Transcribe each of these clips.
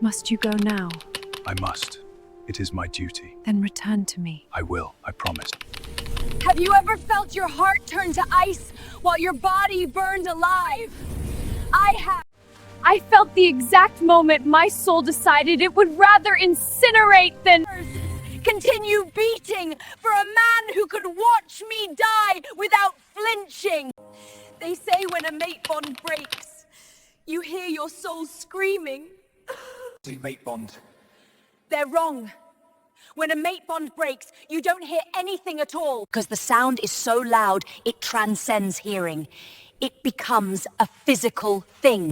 Must you go now? I must. It is my duty. Then return to me. I will, I promise. Have you ever felt your heart turn to ice while your body burned alive? I have. I felt the exact moment my soul decided it would rather incinerate than Continue beating for a man who could watch me die without flinching. They say when a mate bond breaks, you hear your soul screaming. The mate bond. They're wrong. When a mate bond breaks, you don't hear anything at all. Because the sound is so loud, it transcends hearing. It becomes a physical thing.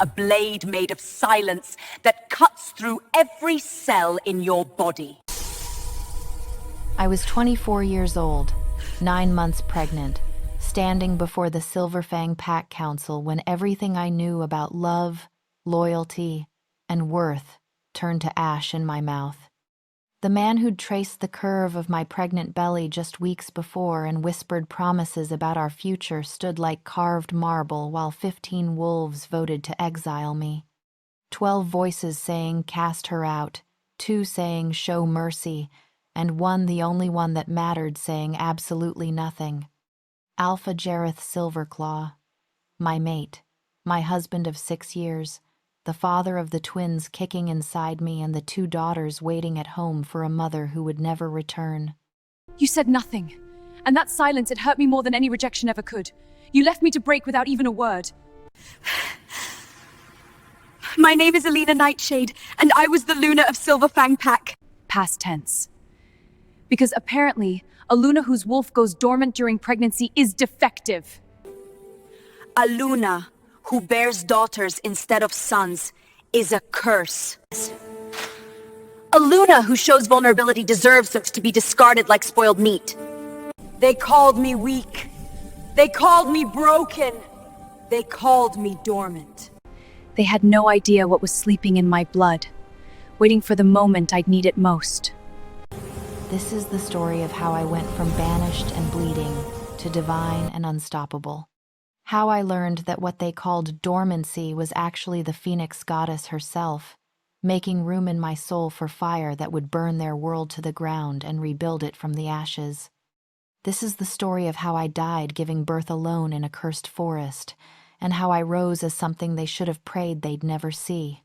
A blade made of silence that cuts through every cell in your body. I was 24 years old, 9 months pregnant, standing before the Silverfang Pack Council when everything I knew about love, loyalty, and worth turned to ash in my mouth. The man who'd traced the curve of my pregnant belly just weeks before and whispered promises about our future stood like carved marble while 15 wolves voted to exile me. 12 voices saying, "Cast her out," 2 saying, "Show mercy," and 1, the only one that mattered, saying absolutely nothing. Alpha Jareth Silverclaw, my mate, my husband of 6 years, the father of the twins kicking inside me and the 2 daughters waiting at home for a mother who would never return. You said nothing, and that silence, it hurt me more than any rejection ever could. You left me to break without even a word. My name is Alina Nightshade, and I was the Luna of Silverfang Pack. Past tense. Because apparently, a Luna whose wolf goes dormant during pregnancy is defective. A Luna who bears daughters instead of sons is a curse. A Luna who shows vulnerability deserves to be discarded like spoiled meat. They called me weak. They called me broken. They called me dormant. They had no idea what was sleeping in my blood, waiting for the moment I'd need it most. This is the story of how I went from banished and bleeding to divine and unstoppable. How I learned that what they called dormancy was actually the Phoenix goddess herself, making room in my soul for fire that would burn their world to the ground and rebuild it from the ashes. This is the story of how I died giving birth alone in a cursed forest, and how I rose as something they should have prayed they'd never see.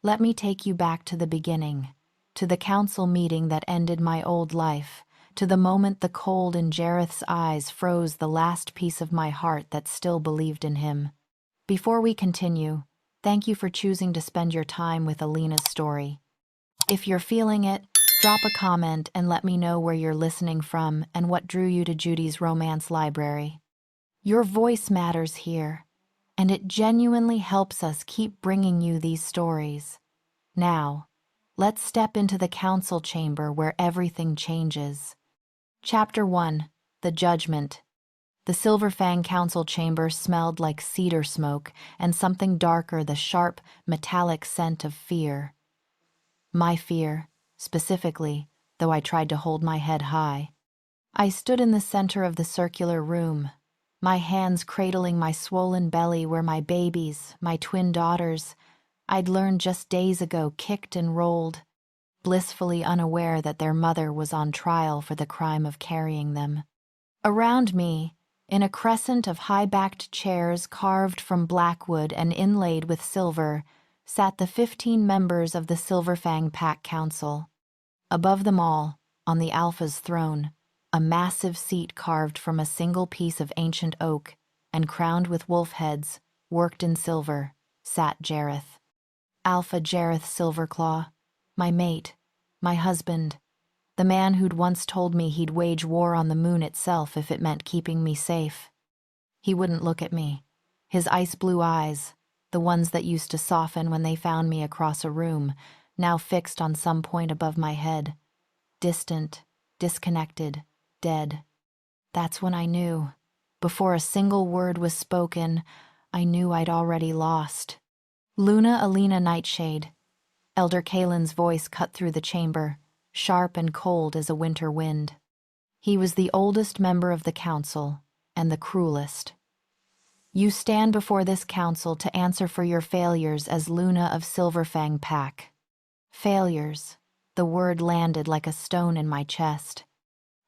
Let me take you back to the beginning, to the council meeting that ended my old life, to the moment the cold in Jareth's eyes froze the last piece of my heart that still believed in him. Before we continue, thank you for choosing to spend your time with Alina's story. If you're feeling it, drop a comment and let me know where you're listening from and what drew you to Judy's romance library. Your voice matters here, and it genuinely helps us keep bringing you these stories. Now, let's step into the council chamber where everything changes. Chapter 1: The Judgment. The Silverfang council chamber smelled like cedar smoke and something darker, the sharp, metallic scent of fear. My fear, specifically, though I tried to hold my head high. I stood in the center of the circular room, my hands cradling my swollen belly where my babies, my twin daughters, I'd learned just days ago, kicked and rolled, blissfully unaware that their mother was on trial for the crime of carrying them. Around me, in a crescent of high-backed chairs carved from blackwood and inlaid with silver, sat the 15 members of the Silverfang Pack Council. Above them all, on the Alpha's throne, a massive seat carved from a single piece of ancient oak and crowned with wolf heads, worked in silver, sat Jareth. Alpha Jareth Silverclaw, my mate, my husband, the man who'd once told me he'd wage war on the moon itself if it meant keeping me safe. He wouldn't look at me. His ice-blue eyes, the ones that used to soften when they found me across a room, now fixed on some point above my head. Distant, disconnected, dead. That's when I knew. Before a single word was spoken, I knew I'd already lost. Luna Alina Nightshade. Elder Kalen's voice cut through the chamber, sharp and cold as a winter wind. He was the oldest member of the council, and the cruelest. You stand before this council to answer for your failures as Luna of Silverfang Pack. Failures. The word landed like a stone in my chest.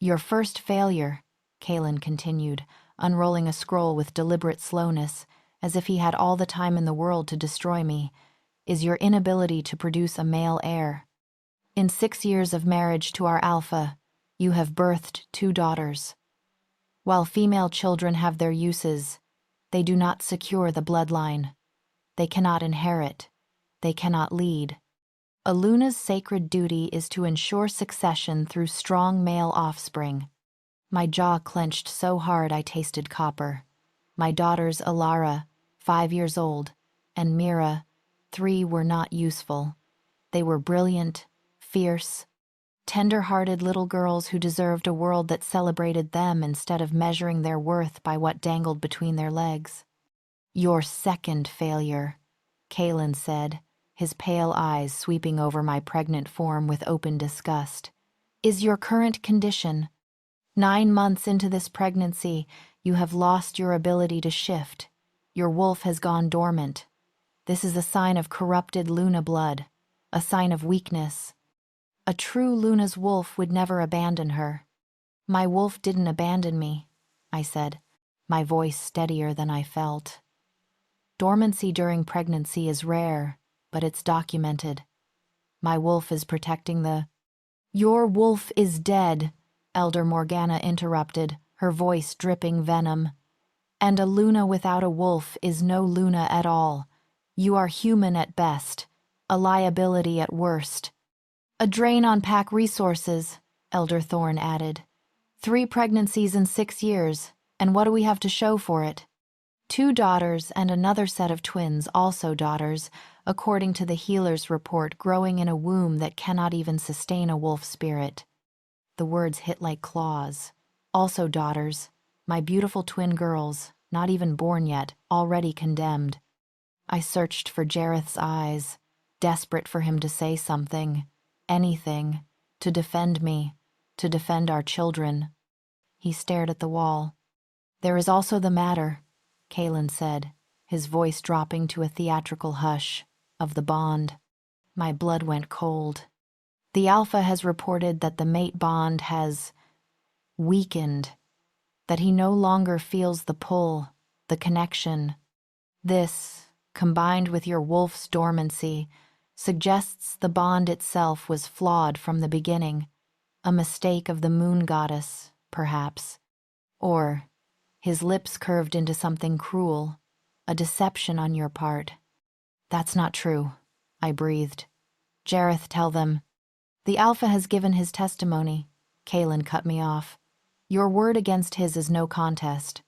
Your first failure, Kaelin continued, unrolling a scroll with deliberate slowness, as if he had all the time in the world to destroy me, is your inability to produce a male heir. In 6 years of marriage to our alpha, you have birthed 2 daughters. While female children have their uses, they do not secure the bloodline. They cannot inherit. They cannot lead. Aluna's sacred duty is to ensure succession through strong male offspring. My jaw clenched so hard I tasted copper. My daughters Alara, 5 years old, and Mira, 3, were not useful. They were brilliant, fierce, tender-hearted little girls who deserved a world that celebrated them instead of measuring their worth by what dangled between their legs. Your second failure, Kaelin said, his pale eyes sweeping over my pregnant form with open disgust, is your current condition. 9 months into this pregnancy, you have lost your ability to shift. Your wolf has gone dormant. This is a sign of corrupted Luna blood, a sign of weakness. A true Luna's wolf would never abandon her. My wolf didn't abandon me, I said, my voice steadier than I felt. Dormancy during pregnancy is rare, but it's documented. My wolf is protecting the— Your wolf is dead, Elder Morgana interrupted, her voice dripping venom. And a Luna without a wolf is no Luna at all. You are human at best, a liability at worst. A drain on pack resources, Elder Thorn added. 3 pregnancies in 6 years, and what do we have to show for it? 2 daughters and another set of twins, also daughters, according to the healer's report, growing in a womb that cannot even sustain a wolf spirit. The words hit like claws. Also daughters, my beautiful twin girls, not even born yet, already condemned. I searched for Jareth's eyes, desperate for him to say something, anything, to defend me, to defend our children. He stared at the wall. There is also the matter, Kaelin said, his voice dropping to a theatrical hush, of the bond. My blood went cold. The Alpha has reported that the mate bond has weakened, that he no longer feels the pull, the connection. This, combined with your wolf's dormancy, suggests the bond itself was flawed from the beginning, a mistake of the moon goddess, perhaps. Or, his lips curved into something cruel, a deception on your part. That's not true, I breathed. Jareth, tell them. The Alpha has given his testimony. Kaelin cut me off. Your word against his is no contest.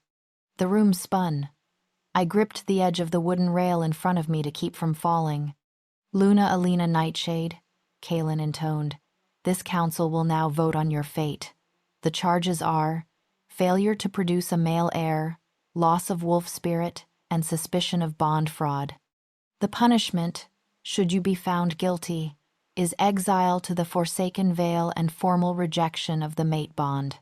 The room spun. I gripped the edge of the wooden rail in front of me to keep from falling. Luna Alina Nightshade, Kaelin intoned, this council will now vote on your fate. The charges are failure to produce a male heir, loss of wolf spirit, and suspicion of bond fraud. The punishment, should you be found guilty, is exile to the Forsaken Vale and formal rejection of the mate bond.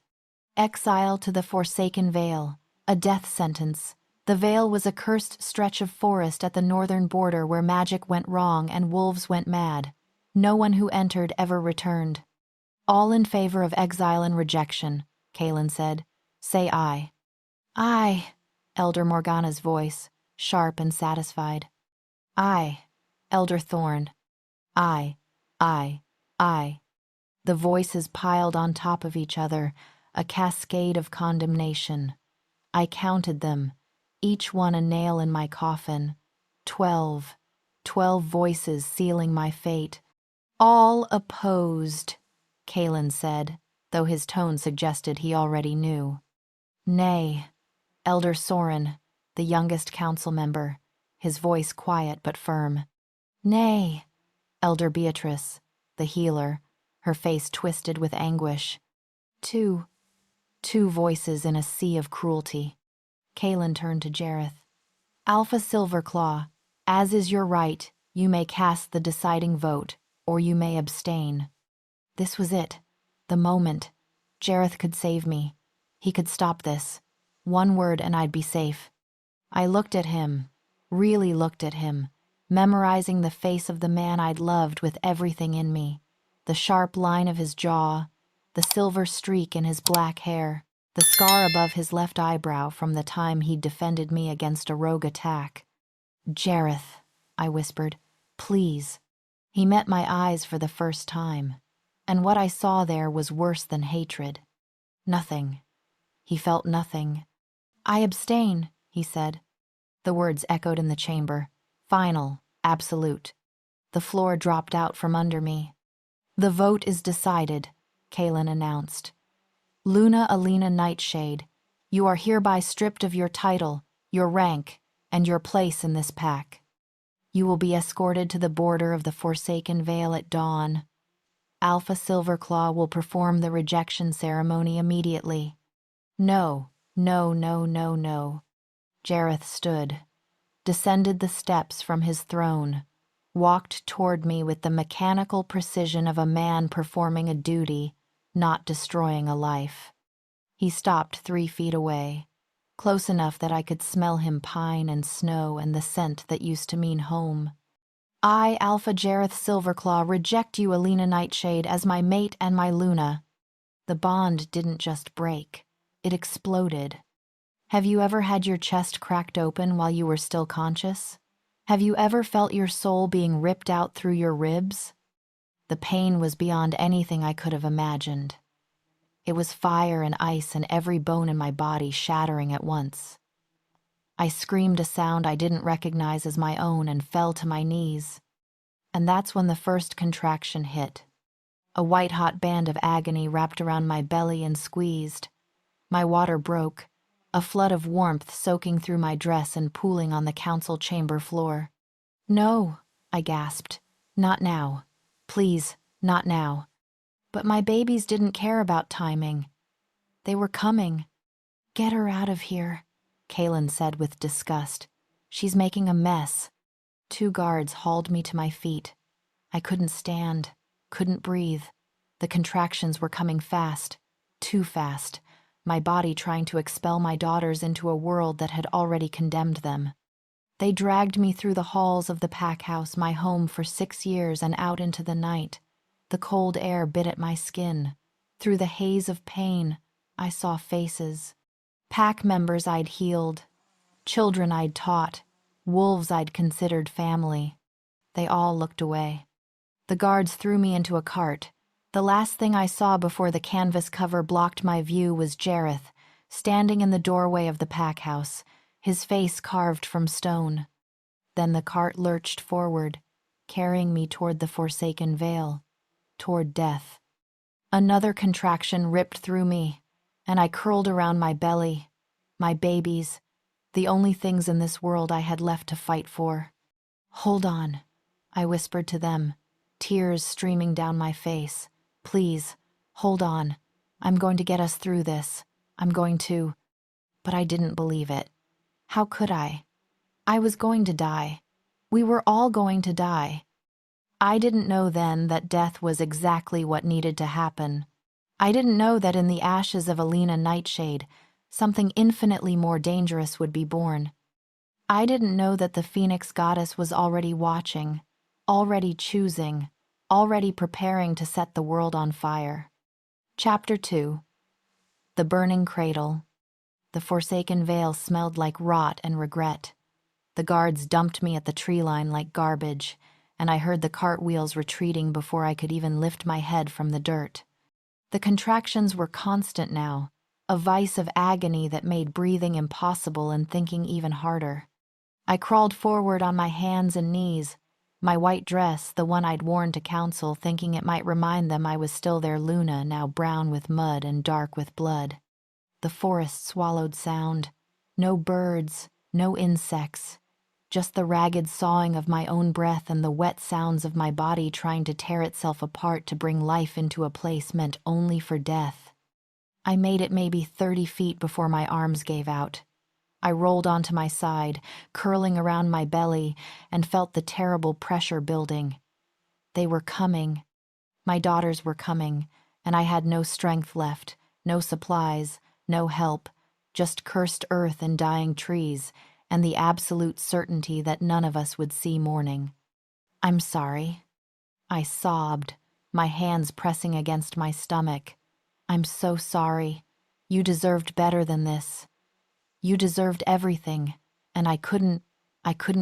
Exile to the Forsaken Vale, a death sentence. The Vale was a cursed stretch of forest at the northern border where magic went wrong and wolves went mad. No one who entered ever returned. All in favor of exile and rejection, Kaelin said. Say aye. Aye, Elder Morgana's voice, sharp and satisfied. Aye, Elder Thorn. Aye, aye, aye. The voices piled on top of each other, a cascade of condemnation. I counted them, each one a nail in my coffin. 12 voices sealing my fate. All opposed, Kaelin said, though his tone suggested he already knew. Nay, Elder Soren, the youngest council member, his voice quiet but firm. Nay, Elder Beatrice, the healer, her face twisted with anguish. Two voices in a sea of cruelty. Kaelin turned to Jareth. Alpha Silverclaw, as is your right, you may cast the deciding vote, or you may abstain. This was it, the moment. Jareth could save me. He could stop this. One word and I'd be safe. I looked at him, really looked at him, memorizing the face of the man I'd loved with everything in me. The sharp line of his jaw, the silver streak in his black hair, the scar above his left eyebrow from the time he'd defended me against a rogue attack. "Jareth," I whispered, "please." He met my eyes for the first time, and what I saw there was worse than hatred. Nothing. He felt nothing. "I abstain," he said. The words echoed in the chamber. Final, absolute. The floor dropped out from under me. "The vote is decided," Kaelin announced. "Luna Alina Nightshade, you are hereby stripped of your title, your rank, and your place in this pack. You will be escorted to the border of the Forsaken Vale at dawn. Alpha Silverclaw will perform the rejection ceremony immediately." "No, no, no, no, no." Jareth stood, descended the steps from his throne, walked toward me with the mechanical precision of a man performing a duty, not destroying a life. He stopped 3 feet away, close enough that I could smell him pine and snow and the scent that used to mean home. "I, Alpha Jareth Silverclaw, reject you, Alina Nightshade, as my mate and my Luna." The bond didn't just break, it exploded. Have you ever had your chest cracked open while you were still conscious? Have you ever felt your soul being ripped out through your ribs? The pain was beyond anything I could have imagined. It was fire and ice and every bone in my body shattering at once. I screamed a sound I didn't recognize as my own and fell to my knees. And that's when the first contraction hit. A white-hot band of agony wrapped around my belly and squeezed. My water broke, a flood of warmth soaking through my dress and pooling on the council chamber floor. "No," I gasped. "Not now. Please, not now." But my babies didn't care about timing. They were coming. "Get her out of here," Kaelin said with disgust. "She's making a mess." 2 guards hauled me to my feet. I couldn't stand, couldn't breathe. The contractions were coming fast, too fast, my body trying to expel my daughters into a world that had already condemned them. They dragged me through the halls of the pack house, my home for 6 years, and out into the night. The cold air bit at my skin. Through the haze of pain, I saw faces. Pack members I'd healed, children I'd taught, wolves I'd considered family. They all looked away. The guards threw me into a cart. The last thing I saw before the canvas cover blocked my view was Jareth, standing in the doorway of the pack house, his face carved from stone. Then the cart lurched forward, carrying me toward the Forsaken Vale, toward death. Another contraction ripped through me, and I curled around my belly, my babies, the only things in this world I had left to fight for. "Hold on," I whispered to them, tears streaming down my face. "Please, hold on. I'm going to get us through this. I'm going to..." But I didn't believe it. How could I? I was going to die. We were all going to die. I didn't know then that death was exactly what needed to happen. I didn't know that in the ashes of Alina Nightshade, something infinitely more dangerous would be born. I didn't know that the Phoenix Goddess was already watching, already choosing, already preparing to set the world on fire. Chapter 2. The Burning Cradle. The Forsaken Vale smelled like rot and regret. The guards dumped me at the tree line like garbage, and I heard the cartwheels retreating before I could even lift my head from the dirt. The contractions were constant now, a vice of agony that made breathing impossible and thinking even harder. I crawled forward on my hands and knees, my white dress, the one I'd worn to council, thinking it might remind them I was still their Luna, now brown with mud and dark with blood. The forest swallowed sound. No birds, no insects. Just the ragged sawing of my own breath and the wet sounds of my body trying to tear itself apart to bring life into a place meant only for death. I made it maybe 30 feet before my arms gave out. I rolled onto my side, curling around my belly, and felt the terrible pressure building. They were coming. My daughters were coming, and I had no strength left, no supplies, no help, just cursed earth and dying trees, and the absolute certainty that none of us would see morning. "I'm sorry." I sobbed, my hands pressing against my stomach. "I'm so sorry. You deserved better than this. You deserved everything, and I couldn't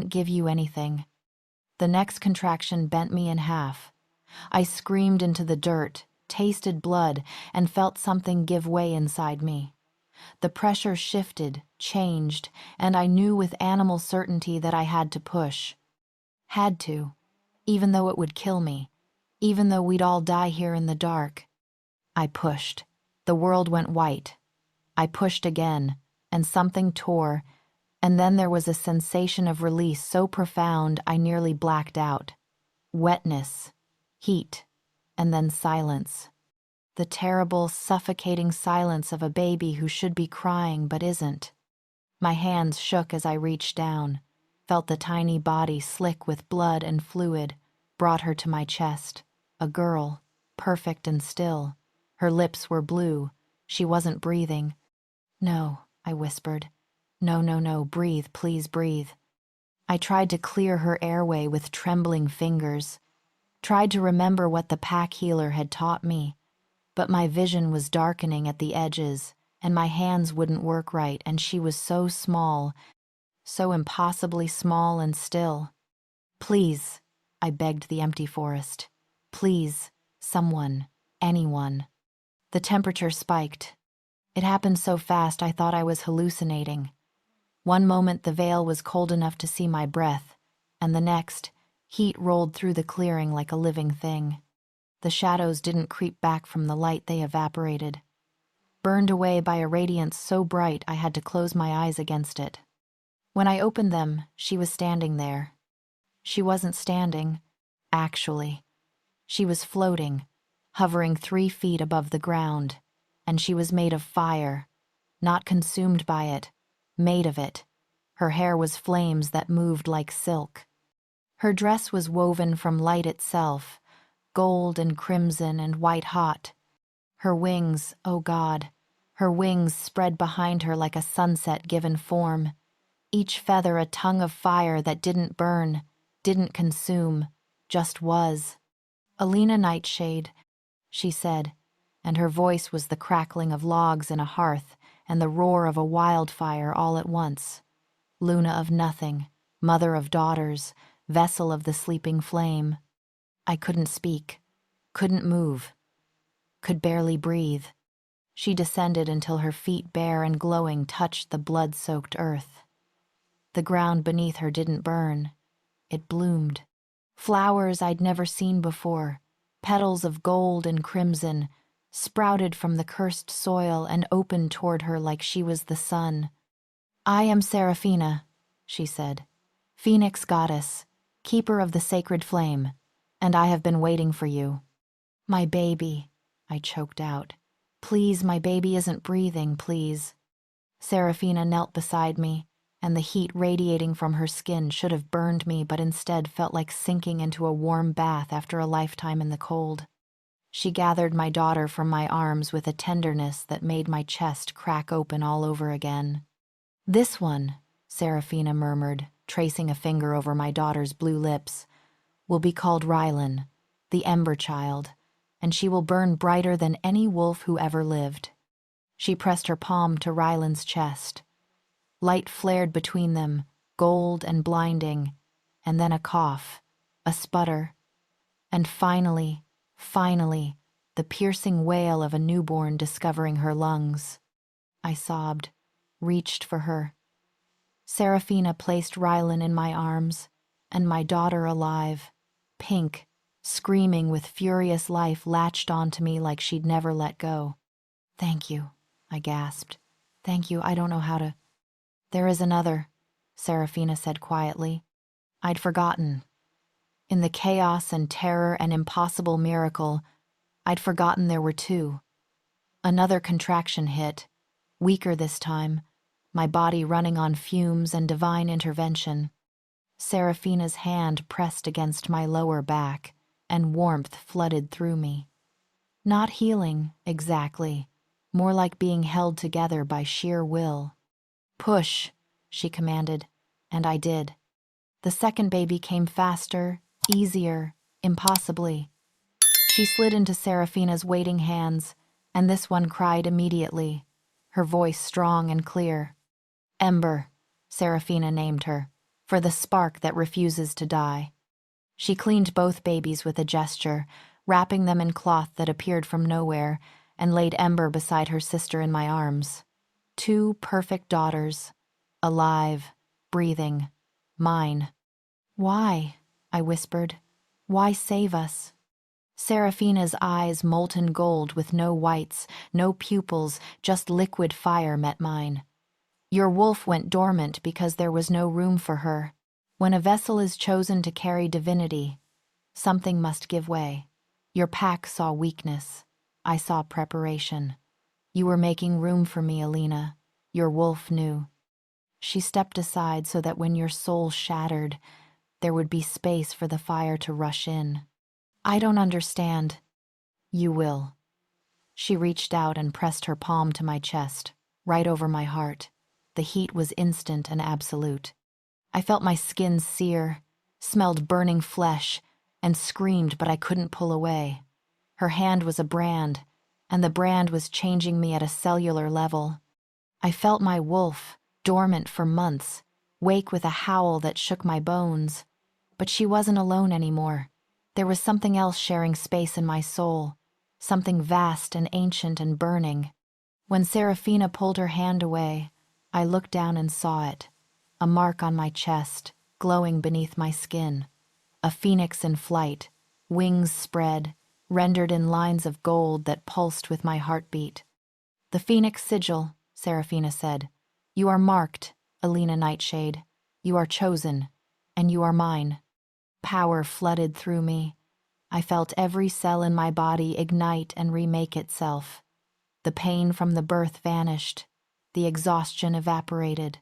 give you anything." The next contraction bent me in half. I screamed into the dirt, tasted blood, and felt something give way inside me. The pressure shifted, changed, and I knew with animal certainty that I had to push. Had to, even though it would kill me, even though we'd all die here in the dark. I pushed. The world went white. I pushed again, and something tore, and then there was a sensation of release so profound I nearly blacked out. Wetness, heat, and then silence. The terrible, suffocating silence of a baby who should be crying but isn't. My hands shook as I reached down, felt the tiny body slick with blood and fluid, brought her to my chest. A girl, perfect and still. Her lips were blue. She wasn't breathing. "No," I whispered. "No, no, no, breathe, please breathe." I tried to clear her airway with trembling fingers, tried to remember what the pack healer had taught me, but my vision was darkening at the edges, and my hands wouldn't work right, and she was so small, so impossibly small and still. "Please," I begged the empty forest. "Please, someone, anyone." The temperature spiked. It happened so fast I thought I was hallucinating. One moment the veil was cold enough to see my breath, and the next, heat rolled through the clearing like a living thing. The shadows didn't creep back from the light, they evaporated. Burned away by a radiance so bright I had to close my eyes against it. When I opened them, she was standing there. She wasn't standing, actually. She was floating, hovering 3 feet above the ground, and she was made of fire, not consumed by it, made of it. Her hair was flames that moved like silk. Her dress was woven from light itself, gold and crimson and white hot. Her wings, oh God, her wings spread behind her like a sunset given form, each feather a tongue of fire that didn't burn, didn't consume, just was. "Alina Nightshade," she said, and her voice was the crackling of logs in a hearth and the roar of a wildfire all at once. Luna of nothing, mother of daughters, vessel of the sleeping flame. I couldn't speak, couldn't move, could barely breathe. She descended until her feet bare and glowing touched the blood-soaked earth. The ground beneath her didn't burn. It bloomed. Flowers I'd never seen before, petals of gold and crimson, sprouted from the cursed soil and opened toward her like she was the sun. "I am Seraphina," she said, "Phoenix goddess, keeper of the sacred flame, and I have been waiting for you." "My baby," I choked out. "Please, my baby isn't breathing, please." Seraphina knelt beside me, and the heat radiating from her skin should have burned me, but instead felt like sinking into a warm bath after a lifetime in the cold. She gathered my daughter from my arms with a tenderness that made my chest crack open all over again. "This one," Seraphina murmured, tracing a finger over my daughter's blue lips, "will be called Rylan, the Ember Child, and she will burn brighter than any wolf who ever lived." She pressed her palm to Rylan's chest. Light flared between them, gold and blinding, and then a cough, a sputter, and finally, the piercing wail of a newborn discovering her lungs. I sobbed, reached for her. Seraphina placed Rylan in my arms, and my daughter alive, pink, screaming with furious life, latched onto me like she'd never let go. "Thank you," I gasped. "Thank you, I don't know how to—" "There is another," Seraphina said quietly. "I'd forgotten. In the chaos and terror and impossible miracle, I'd forgotten there were 2. Another contraction hit, weaker this time, my body running on fumes and divine intervention. Seraphina's hand pressed against my lower back, and warmth flooded through me. Not healing, exactly, more like being held together by sheer will. "Push," she commanded, and I did. The second baby came faster, easier, impossibly. She slid into Seraphina's waiting hands, and this one cried immediately, her voice strong and clear. Ember, Seraphina named her, for the spark that refuses to die. She cleaned both babies with a gesture, wrapping them in cloth that appeared from nowhere, and laid Ember beside her sister in my arms. 2 perfect daughters, alive, breathing, mine. Why? I whispered. Why save us? Seraphina's eyes, molten gold with no whites, no pupils, just liquid fire, met mine. Your wolf went dormant because there was no room for her. When a vessel is chosen to carry divinity, something must give way. Your pack saw weakness. I saw preparation. You were making room for me, Alina. Your wolf knew. She stepped aside so that when your soul shattered, there would be space for the fire to rush in. I don't understand. You will. She reached out and pressed her palm to my chest, right over my heart. The heat was instant and absolute. I felt my skin sear, smelled burning flesh, and screamed, but I couldn't pull away. Her hand was a brand, and the brand was changing me at a cellular level. I felt my wolf, dormant for months, wake with a howl that shook my bones. But she wasn't alone anymore. There was something else sharing space in my soul, something vast and ancient and burning. When Seraphina pulled her hand away, I looked down and saw it, a mark on my chest, glowing beneath my skin. A phoenix in flight, wings spread, rendered in lines of gold that pulsed with my heartbeat. The phoenix sigil, Seraphina said. You are marked, Alina Nightshade. You are chosen, and you are mine. Power flooded through me. I felt every cell in my body ignite and remake itself. The pain from the birth vanished. The exhaustion evaporated.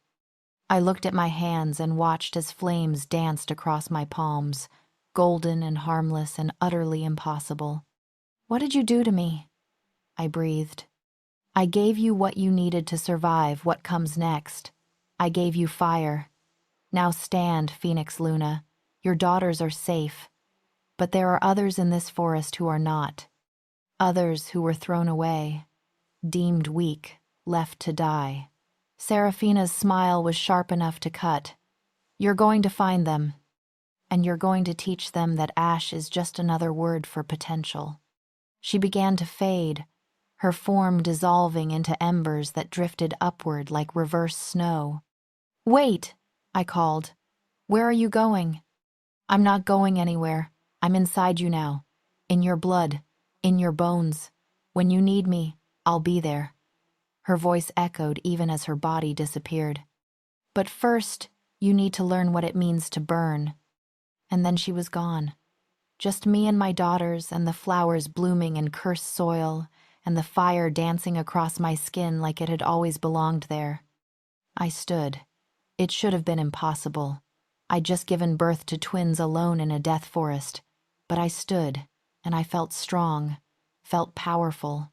I looked at my hands and watched as flames danced across my palms, golden and harmless and utterly impossible. What did you do to me? I breathed. I gave you what you needed to survive what comes next. I gave you fire. Now stand, Phoenix Luna. Your daughters are safe. But there are others in this forest who are not. Others who were thrown away, deemed weak, left to die. Seraphina's smile was sharp enough to cut. You're going to find them, and you're going to teach them that ash is just another word for potential. She began to fade, her form dissolving into embers that drifted upward like reverse snow. Wait, I called. Where are you going? I'm not going anywhere. I'm inside you now, in your blood, in your bones. When you need me, I'll be there. Her voice echoed even as her body disappeared. But first, you need to learn what it means to burn. And then she was gone. Just me and my daughters and the flowers blooming in cursed soil and the fire dancing across my skin like it had always belonged there. I stood. It should have been impossible. I'd just given birth to twins alone in a death forest. But I stood, and I felt strong, felt powerful.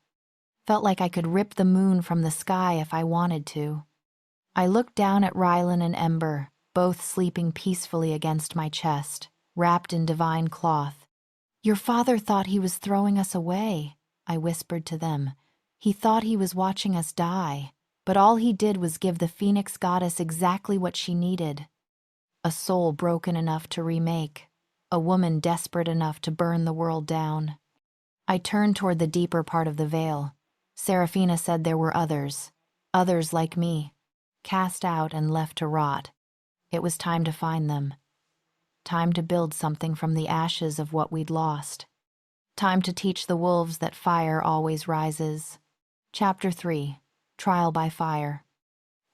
Felt like I could rip the moon from the sky if I wanted to. I looked down at Rylan and Ember, both sleeping peacefully against my chest, wrapped in divine cloth. Your father thought he was throwing us away, I whispered to them. He thought he was watching us die, but all he did was give the Phoenix goddess exactly what she needed. A soul broken enough to remake, a woman desperate enough to burn the world down. I turned toward the deeper part of the veil. Seraphina said there were others like me, cast out and left to rot. It was time to find them. Time to build something from the ashes of what we'd lost. Time to teach the wolves that fire always rises. Chapter 3. Trial by Fire.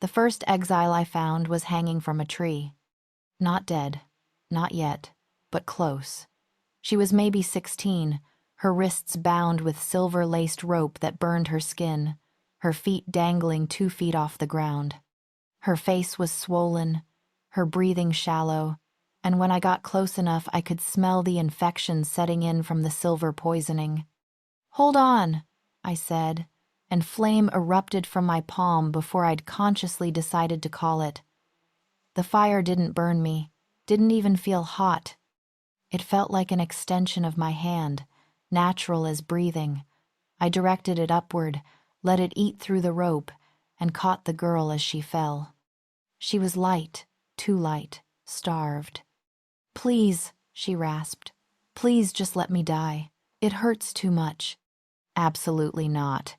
The first exile I found was hanging from a tree. Not dead, not yet, but close. She was maybe 16, her wrists bound with silver-laced rope that burned her skin, her feet dangling 2 feet off the ground. Her face was swollen, her breathing shallow, and when I got close enough I could smell the infection setting in from the silver poisoning. Hold on, I said, and flame erupted from my palm before I'd consciously decided to call it. The fire didn't burn me, didn't even feel hot. It felt like an extension of my hand, natural as breathing. I directed it upward, let it eat through the rope, and caught the girl as she fell. She was light, too light, starved. "Please," she rasped. "Please just let me die. It hurts too much." "Absolutely not."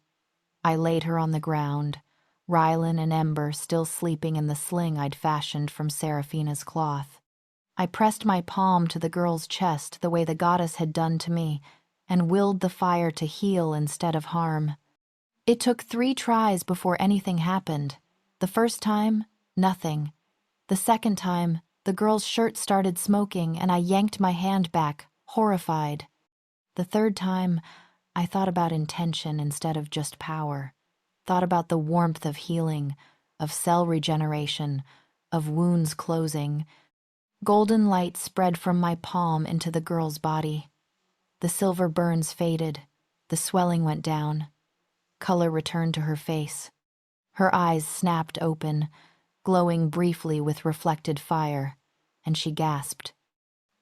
I laid her on the ground, Rylan and Ember still sleeping in the sling I'd fashioned from Seraphina's cloth. I pressed my palm to the girl's chest the way the goddess had done to me, and willed the fire to heal instead of harm. It took 3 tries before anything happened. The first time, nothing. The second time, the girl's shirt started smoking and I yanked my hand back, horrified. The third time, I thought about intention instead of just power. Thought about the warmth of healing, of cell regeneration, of wounds closing. Golden light spread from my palm into the girl's body. The silver burns faded. The swelling went down. Color returned to her face. Her eyes snapped open, glowing briefly with reflected fire, and she gasped.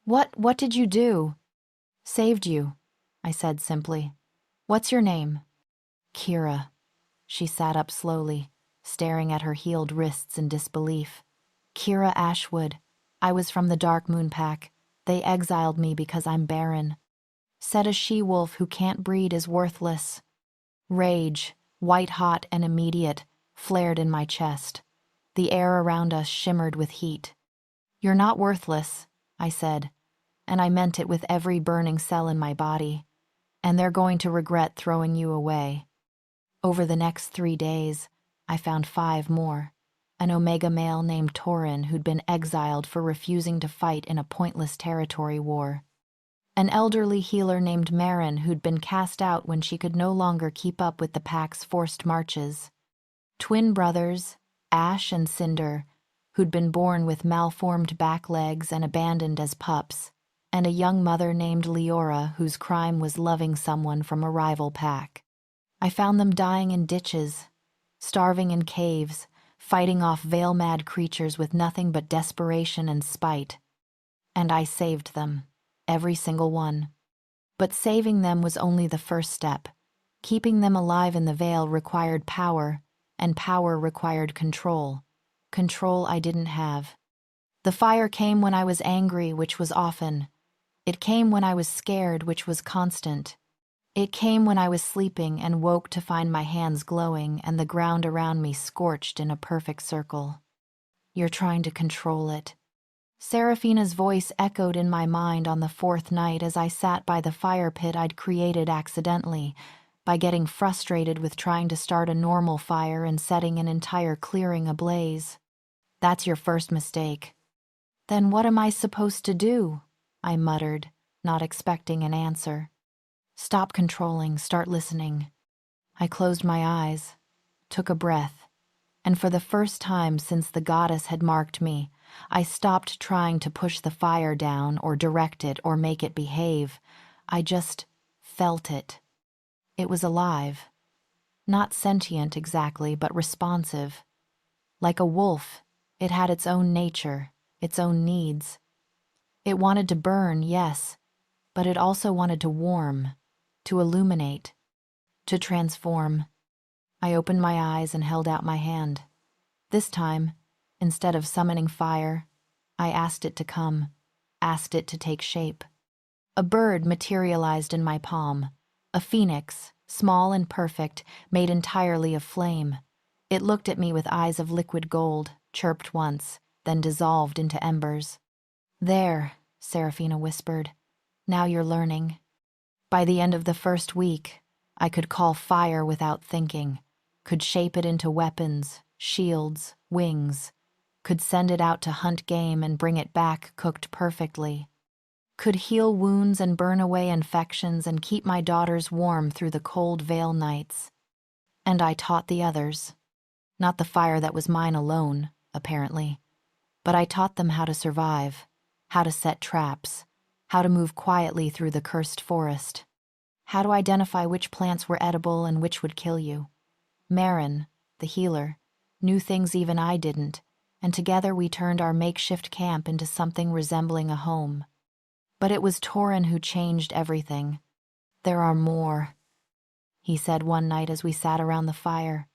What did you do?" "Saved you," I said simply. "What's your name?" "Kira." She sat up slowly, staring at her healed wrists in disbelief. "Kira Ashwood. I was from the Dark Moon Pack. They exiled me because I'm barren. Said a she-wolf who can't breed is worthless." Rage, white-hot and immediate, flared in my chest. The air around us shimmered with heat. "You're not worthless," I said, and I meant it with every burning cell in my body. "And they're going to regret throwing you away." Over the next 3 days, I found 5 more. An Omega male named Torin who'd been exiled for refusing to fight in a pointless territory war. An elderly healer named Marin who'd been cast out when she could no longer keep up with the pack's forced marches. Twin brothers, Ash and Cinder, who'd been born with malformed back legs and abandoned as pups, and a young mother named Leora whose crime was loving someone from a rival pack. I found them dying in ditches, starving in caves, fighting off veil-mad creatures with nothing but desperation and spite. And I saved them, every single one. But saving them was only the first step. Keeping them alive in the veil required power, and power required control. Control I didn't have. The fire came when I was angry, which was often. It came when I was scared, which was constant. It came when I was sleeping and woke to find my hands glowing and the ground around me scorched in a perfect circle. "You're trying to control it." Seraphina's voice echoed in my mind on the 4th night as I sat by the fire pit I'd created accidentally, by getting frustrated with trying to start a normal fire and setting an entire clearing ablaze. "That's your first mistake." "Then what am I supposed to do?" I muttered, not expecting an answer. "Stop controlling, start listening." I closed my eyes, took a breath, and for the first time since the goddess had marked me, I stopped trying to push the fire down or direct it or make it behave. I just felt it. It was alive. Not sentient exactly, but responsive. Like a wolf, it had its own nature, its own needs. It wanted to burn, yes, but it also wanted to warm, to illuminate, to transform. I opened my eyes and held out my hand. This time, instead of summoning fire, I asked it to come, asked it to take shape. A bird materialized in my palm, a phoenix, small and perfect, made entirely of flame. It looked at me with eyes of liquid gold, chirped once, then dissolved into embers. "There," Seraphina whispered. "Now you're learning." By the end of the first week, I could call fire without thinking, could shape it into weapons, shields, wings, could send it out to hunt game and bring it back cooked perfectly, could heal wounds and burn away infections and keep my daughters warm through the cold veil nights. And I taught the others. Not the fire that was mine alone, apparently, but I taught them how to survive, how to set traps, how to move quietly through the cursed forest, how to identify which plants were edible and which would kill you. Marin, the healer, knew things even I didn't, and together we turned our makeshift camp into something resembling a home. But it was Torin who changed everything. "There are more," he said one night as we sat around the fire.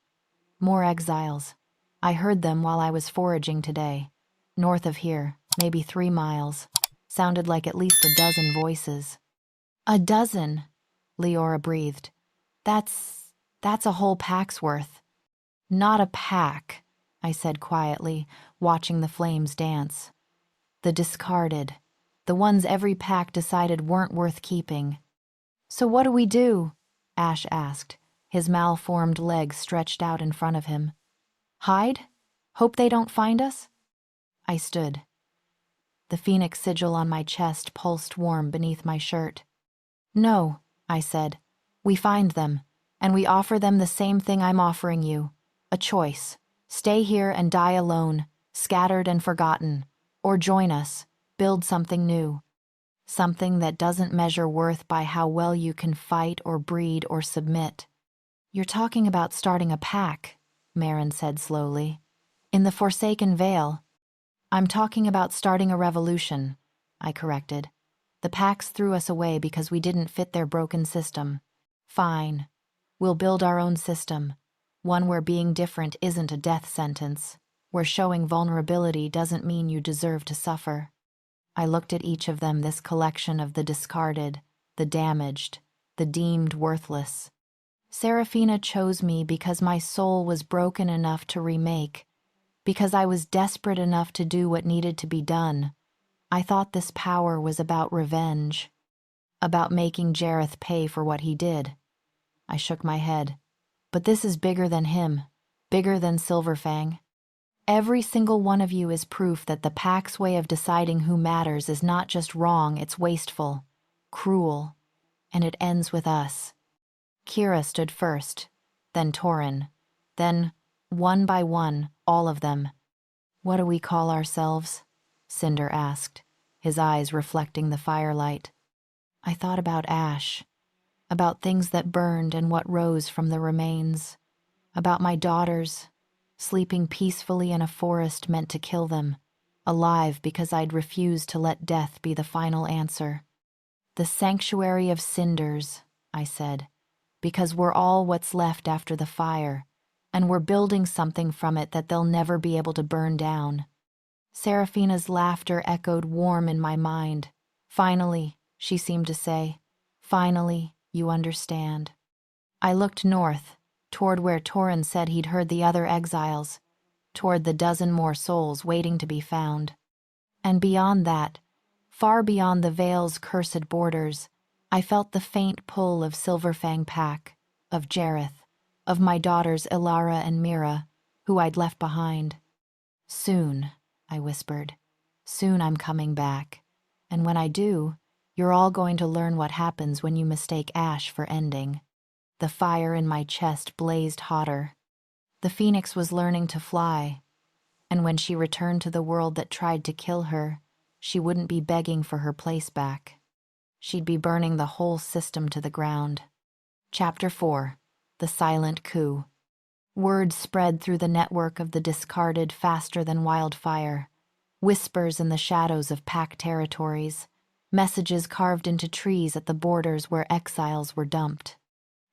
"More exiles. I heard them while I was foraging today. North of here, maybe 3 miles. Sounded like at least a dozen voices." "A dozen?" Leora breathed. That's a whole pack's worth." "Not a pack," I said quietly, watching the flames dance. "The discarded. The ones every pack decided weren't worth keeping." "So what do we do?" Ash asked, his malformed legs stretched out in front of him. "Hide? Hope they don't find us?" I stood. The phoenix sigil on my chest pulsed warm beneath my shirt. "No," I said. "We find them, and we offer them the same thing I'm offering you. A choice. Stay here and die alone, scattered and forgotten. Or join us, build something new. Something that doesn't measure worth by how well you can fight or breed or submit." "You're talking about starting a pack," Marin said slowly. "In the Forsaken Vale." "I'm talking about starting a revolution," I corrected. "The packs threw us away because we didn't fit their broken system. Fine. We'll build our own system. One where being different isn't a death sentence, where showing vulnerability doesn't mean you deserve to suffer." I looked at each of them, this collection of the discarded, the damaged, the deemed worthless. Seraphina chose me because my soul was broken enough to remake, because I was desperate enough to do what needed to be done. I thought this power was about revenge, about making Jareth pay for what he did. I shook my head. "But this is bigger than him, bigger than Silverfang. Every single one of you is proof that the pack's way of deciding who matters is not just wrong, it's wasteful, cruel, and it ends with us." Kira stood first, then Torin, then, one by one, all of them. "What do we call ourselves?" Cinder asked, his eyes reflecting the firelight. I thought about ash, about things that burned and what rose from the remains, about my daughters, sleeping peacefully in a forest meant to kill them, alive because I'd refused to let death be the final answer. "The sanctuary of cinders," I said, "because we're all what's left after the fire, and we're building something from it that they'll never be able to burn down." Seraphina's laughter echoed warm in my mind. "Finally," she seemed to say, "finally, you understand." I looked north, toward where Torin said he'd heard the other exiles, toward the dozen more souls waiting to be found. And beyond that, far beyond the Vale's cursed borders, I felt the faint pull of Silverfang Pack, of Jareth, of my daughters Ilara and Mira, who I'd left behind. "Soon," I whispered. "Soon I'm coming back. And when I do, you're all going to learn what happens when you mistake ash for ending." The fire in my chest blazed hotter. The phoenix was learning to fly, and when she returned to the world that tried to kill her, she wouldn't be begging for her place back. She'd be burning the whole system to the ground. Chapter 4. The Silent Coup. Word spread through the network of the discarded faster than wildfire. Whispers in the shadows of pack territories. Messages carved into trees at the borders where exiles were dumped.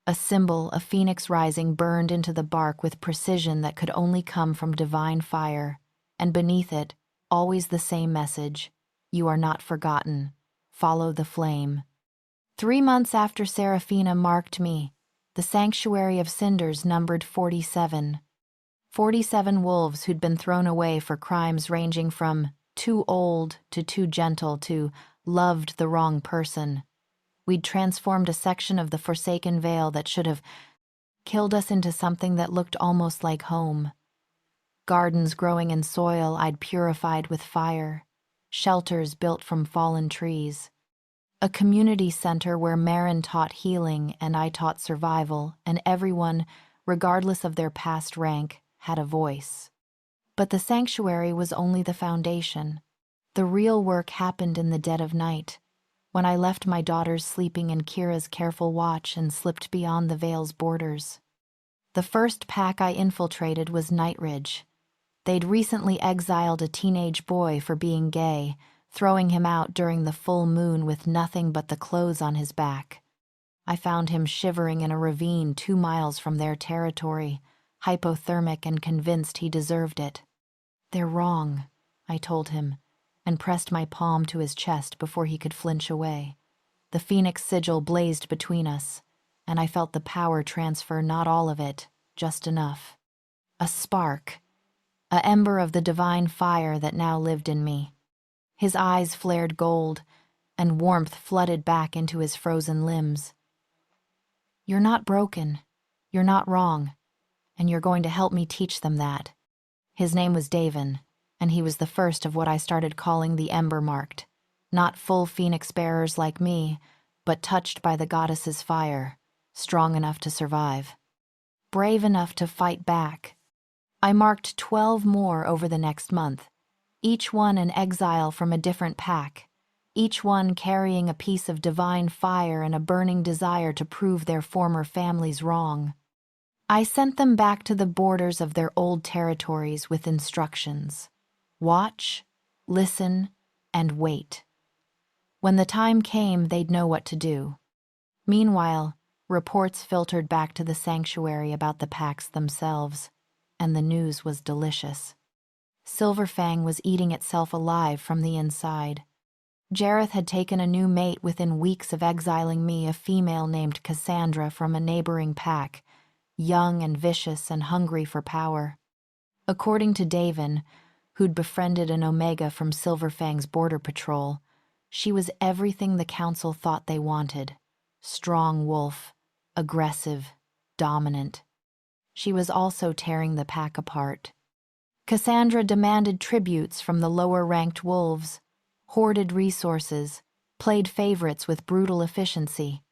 A symbol, a phoenix rising, burned into the bark with precision that could only come from divine fire, and beneath it, always the same message: "You are not forgotten. Follow the flame." 3 months after Seraphina marked me, the Sanctuary of Cinders numbered 47. 47 wolves who'd been thrown away for crimes ranging from too old to too gentle to loved the wrong person. We'd transformed a section of the Forsaken Vale that should have killed us into something that looked almost like home. Gardens growing in soil I'd purified with fire, shelters built from fallen trees. A community center where Marin taught healing and I taught survival, and everyone, regardless of their past rank, had a voice. But the sanctuary was only the foundation. The real work happened in the dead of night, when I left my daughters sleeping in Kira's careful watch and slipped beyond the Vale's borders. The first pack I infiltrated was Nightridge. They'd recently exiled a teenage boy for being gay, throwing him out during the full moon with nothing but the clothes on his back. I found him shivering in a ravine 2 miles from their territory, hypothermic and convinced he deserved it. "They're wrong," I told him, and pressed my palm to his chest before he could flinch away. The phoenix sigil blazed between us, and I felt the power transfer, not all of it, just enough. A spark, a ember of the divine fire that now lived in me. His eyes flared gold, and warmth flooded back into his frozen limbs. "You're not broken. You're not wrong. And you're going to help me teach them that." His name was Davin, and he was the first of what I started calling the Ember-marked. Not full phoenix bearers like me, but touched by the goddess's fire, strong enough to survive. Brave enough to fight back. I marked 12 more over the next month, each one an exile from a different pack, each one carrying a piece of divine fire and a burning desire to prove their former families wrong. I sent them back to the borders of their old territories with instructions. Watch, listen, and wait. When the time came, they'd know what to do. Meanwhile, reports filtered back to the sanctuary about the packs themselves, and the news was delicious. Silverfang was eating itself alive from the inside. Jareth had taken a new mate within weeks of exiling me, a female named Cassandra from a neighboring pack, young and vicious and hungry for power. According to Davin, who'd befriended an Omega from Silverfang's border patrol, she was everything the council thought they wanted. Strong wolf, aggressive, dominant. She was also tearing the pack apart. Cassandra demanded tributes from the lower-ranked wolves, hoarded resources, played favorites with brutal efficiency.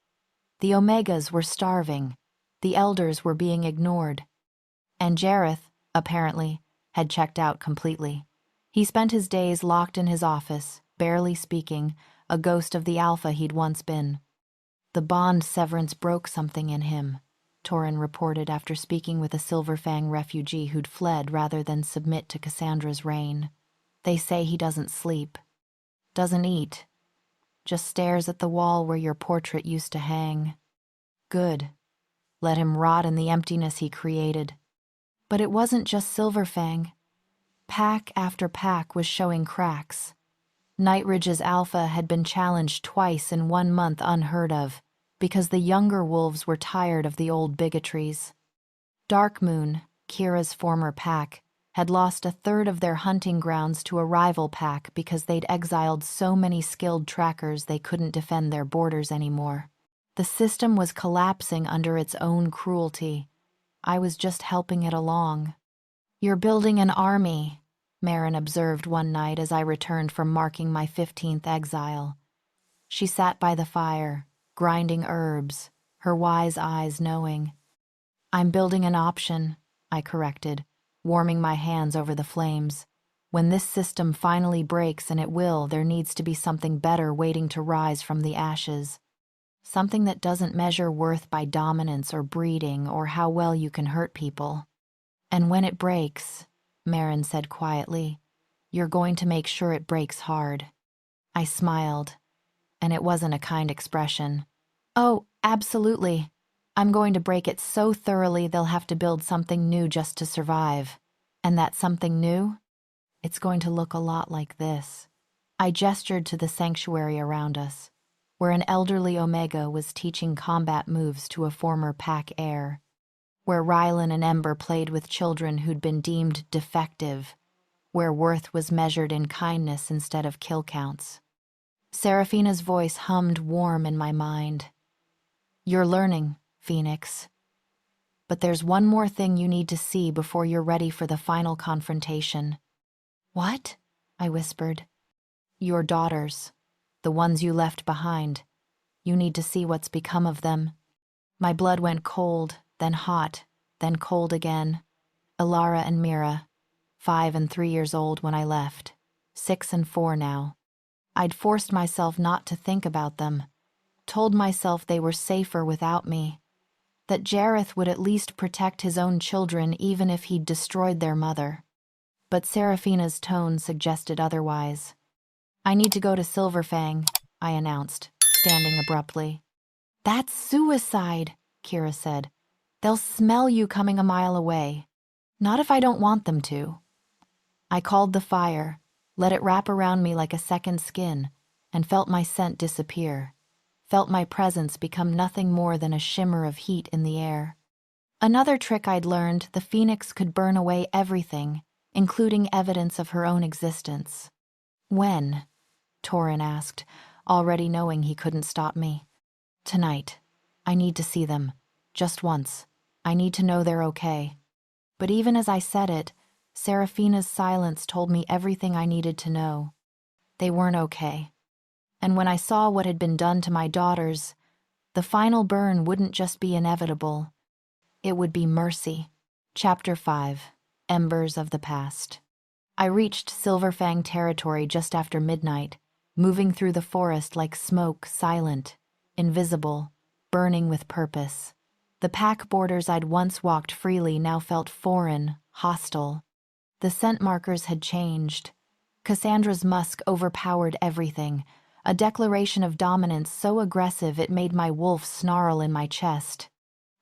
The Omegas were starving. The elders were being ignored. And Jareth, apparently, had checked out completely. He spent his days locked in his office, barely speaking, a ghost of the alpha he'd once been. "The bond severance broke something in him," Torin reported after speaking with a Silverfang refugee who'd fled rather than submit to Cassandra's reign. "They say he doesn't sleep, doesn't eat, just stares at the wall where your portrait used to hang. Good. Let him rot in the emptiness he created." But it wasn't just Silverfang. Pack after pack was showing cracks. Nightridge's alpha had been challenged twice in 1 month, unheard of, because the younger wolves were tired of the old bigotries. Darkmoon, Kira's former pack, had lost 1/3 of their hunting grounds to a rival pack because they'd exiled so many skilled trackers they couldn't defend their borders anymore. The system was collapsing under its own cruelty. I was just helping it along. "You're building an army," Marin observed one night as I returned from marking my 15th exile. She sat by the fire, grinding herbs, her wise eyes knowing. "I'm building an option," I corrected, warming my hands over the flames. "When this system finally breaks, and it will, there needs to be something better waiting to rise from the ashes. Something that doesn't measure worth by dominance or breeding or how well you can hurt people. And when it breaks," Marin said quietly, "you're going to make sure it breaks hard." I smiled, and it wasn't a kind expression. "Oh, absolutely. I'm going to break it so thoroughly they'll have to build something new just to survive. And that something new? It's going to look a lot like this." I gestured to the sanctuary around us, where an elderly Omega was teaching combat moves to a former pack heir, where Rylan and Ember played with children who'd been deemed defective, where worth was measured in kindness instead of kill counts. Seraphina's voice hummed warm in my mind. "You're learning, Phoenix. But there's one more thing you need to see before you're ready for the final confrontation." "What?" I whispered. "Your daughters. The ones you left behind. You need to see what's become of them." My blood went cold, then hot, then cold again. Ilara and Mira, 5 and 3 years old when I left, 6 and 4 now. I'd forced myself not to think about them, told myself they were safer without me, that Jareth would at least protect his own children even if he'd destroyed their mother. But Seraphina's tone suggested otherwise. I need to go to Silverfang, I announced, standing abruptly. That's suicide, Kira said. They'll smell you coming a mile away. Not if I don't want them to. I called the fire, let it wrap around me like a second skin, and felt my scent disappear. Felt my presence become nothing more than a shimmer of heat in the air. Another trick I'd learned, the phoenix could burn away everything, including evidence of her own existence. When? Torin asked, already knowing he couldn't stop me. Tonight. I need to see them. Just once. I need to know they're okay. But even as I said it, Seraphina's silence told me everything I needed to know. They weren't okay. And when I saw what had been done to my daughters, the final burn wouldn't just be inevitable. It would be mercy. Chapter 5. Embers of the Past. I reached Silverfang territory just after midnight, moving through the forest like smoke, silent, invisible, burning with purpose. The pack borders I'd once walked freely now felt foreign, hostile. The scent markers had changed. Cassandra's musk overpowered everything, a declaration of dominance so aggressive it made my wolf snarl in my chest.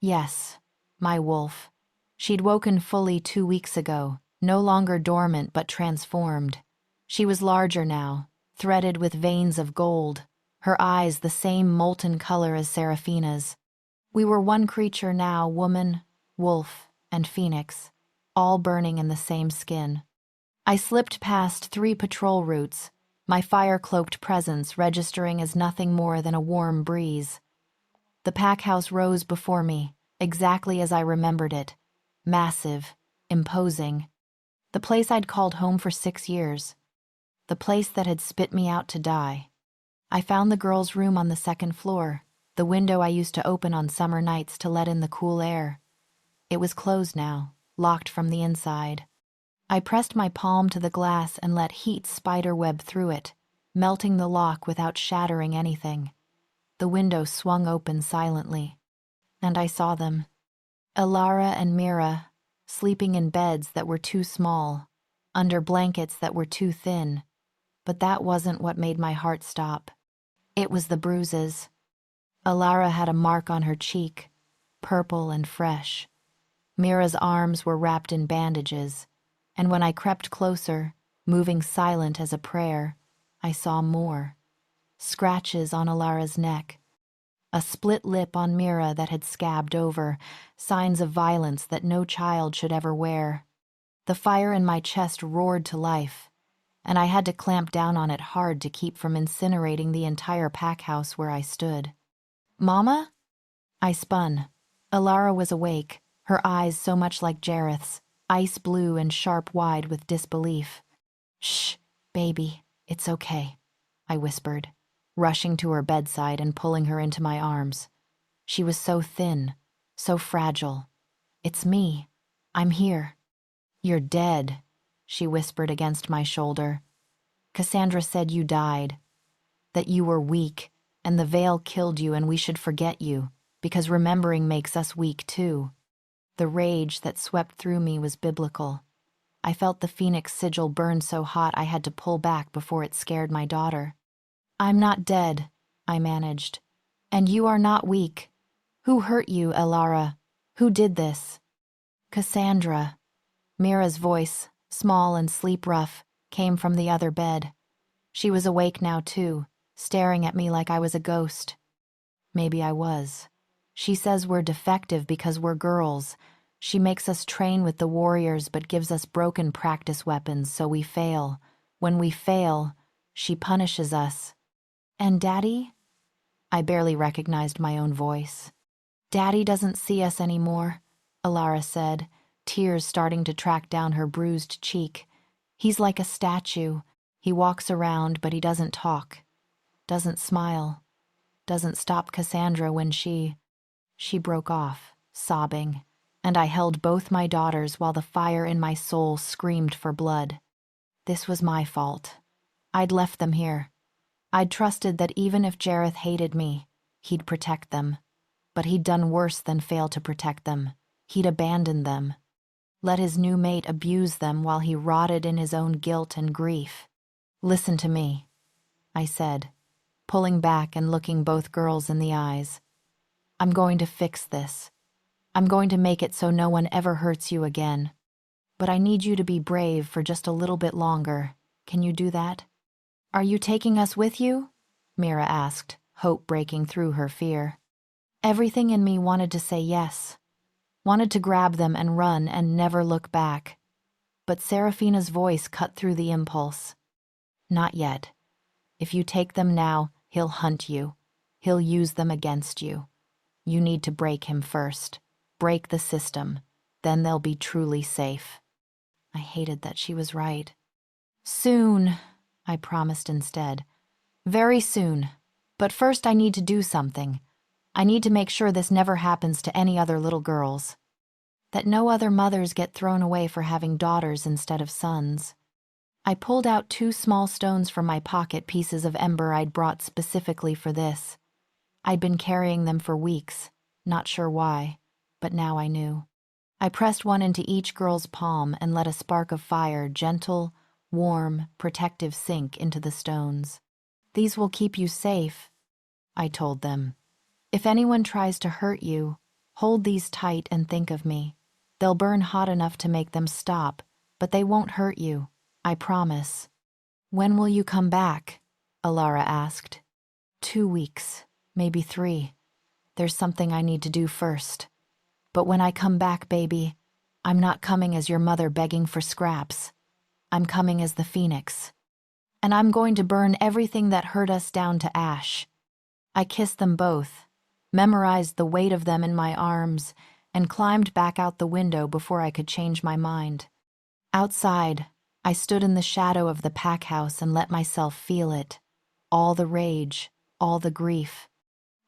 Yes, my wolf. She'd woken fully 2 weeks ago, no longer dormant but transformed. She was larger now, threaded with veins of gold, her eyes the same molten color as Seraphina's. We were one creature now, woman, wolf, and phoenix, all burning in the same skin. I slipped past 3 patrol routes, my fire-cloaked presence registering as nothing more than a warm breeze. The pack house rose before me, exactly as I remembered it, massive, imposing. The place I'd called home for 6 years. The place that had spit me out to die. I found the girls' room on the 2nd floor, the window I used to open on summer nights to let in the cool air. It was closed now, locked from the inside. I pressed my palm to the glass and let heat spiderweb through it, melting the lock without shattering anything. The window swung open silently, and I saw them. Alara and Mira, sleeping in beds that were too small, under blankets that were too thin. But that wasn't what made my heart stop. It was the bruises. Alara had a mark on her cheek, purple and fresh. Mira's arms were wrapped in bandages, and when I crept closer, moving silent as a prayer, I saw more. Scratches on Alara's neck. A split lip on Mira that had scabbed over, signs of violence that no child should ever wear. The fire in my chest roared to life, and I had to clamp down on it hard to keep from incinerating the entire pack house where I stood. Mama? I spun. Alara was awake, her eyes so much like Jareth's, ice blue and sharp-wide with disbelief. Shh, baby, it's okay, I whispered, rushing to her bedside and pulling her into my arms. She was so thin, so fragile. It's me. I'm here. You're dead, she whispered against my shoulder. Cassandra said you died, that you were weak, and the veil killed you and we should forget you, because remembering makes us weak too. The rage that swept through me was biblical. I felt the phoenix sigil burn so hot I had to pull back before it scared my daughter. I'm not dead, I managed. And you are not weak. Who hurt you, Alara? Who did this? Cassandra. Mira's voice, small and sleep-rough, came from the other bed. She was awake now too, staring at me like I was a ghost. Maybe I was. She says we're defective because we're girls. She makes us train with the warriors but gives us broken practice weapons so we fail. When we fail, she punishes us. And Daddy? I barely recognized my own voice. Daddy doesn't see us anymore, Alara said, tears starting to track down her bruised cheek. He's like a statue. He walks around, but he doesn't talk, doesn't smile, doesn't stop Cassandra when she broke off, sobbing, and I held both my daughters while the fire in my soul screamed for blood. This was my fault. I'd left them here. I'd trusted that even if Jareth hated me, he'd protect them. But he'd done worse than fail to protect them. He'd abandoned them. Let his new mate abuse them while he rotted in his own guilt and grief. Listen to me, I said, pulling back and looking both girls in the eyes. I'm going to fix this. I'm going to make it so no one ever hurts you again. But I need you to be brave for just a little bit longer. Can you do that? Are you taking us with you? Mira asked, hope breaking through her fear. Everything in me wanted to say yes, wanted to grab them and run and never look back. But Serafina's voice cut through the impulse. Not yet. If you take them now, he'll hunt you. He'll use them against you. You need to break him first. Break the system. Then they'll be truly safe. I hated that she was right. Soon, I promised instead. Very soon. But first I need to do something. I need to make sure this never happens to any other little girls. That no other mothers get thrown away for having daughters instead of sons. I pulled out 2 small stones from my pocket, pieces of ember I'd brought specifically for this. I'd been carrying them for weeks, not sure why, but now I knew. I pressed one into each girl's palm and let a spark of fire, gentle, warm, protective, sink into the stones. These will keep you safe, I told them. If anyone tries to hurt you, hold these tight and think of me. They'll burn hot enough to make them stop, but they won't hurt you, I promise. When will you come back? Alara asked. 2 weeks, maybe 3. There's something I need to do first. But when I come back, baby, I'm not coming as your mother begging for scraps. I'm coming as the Phoenix. And I'm going to burn everything that hurt us down to ash. I kissed them both, memorized the weight of them in my arms, and climbed back out the window before I could change my mind. Outside, I stood in the shadow of the pack house and let myself feel it. All the rage, all the grief,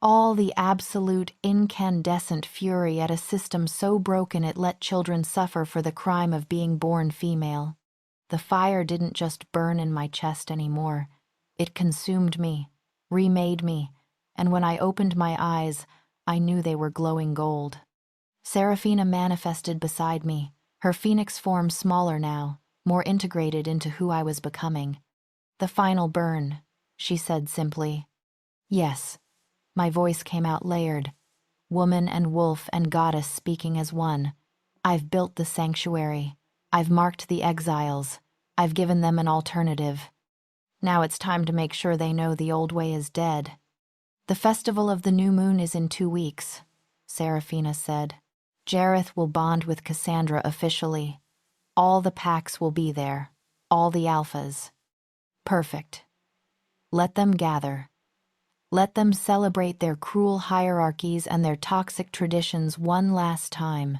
all the absolute incandescent fury at a system so broken it let children suffer for the crime of being born female. The fire didn't just burn in my chest anymore. It consumed me, remade me, and when I opened my eyes, I knew they were glowing gold. Serafina manifested beside me, her phoenix form smaller now, more integrated into who I was becoming. The final burn, she said simply. Yes, my voice came out layered, woman and wolf and goddess speaking as one. I've built the sanctuary. I've marked the exiles. I've given them an alternative. Now it's time to make sure they know the old way is dead. The festival of the new moon is in 2 weeks, Serafina said. Jareth will bond with Cassandra officially. All the packs will be there, all the alphas. Perfect. Let them gather. Let them celebrate their cruel hierarchies and their toxic traditions one last time.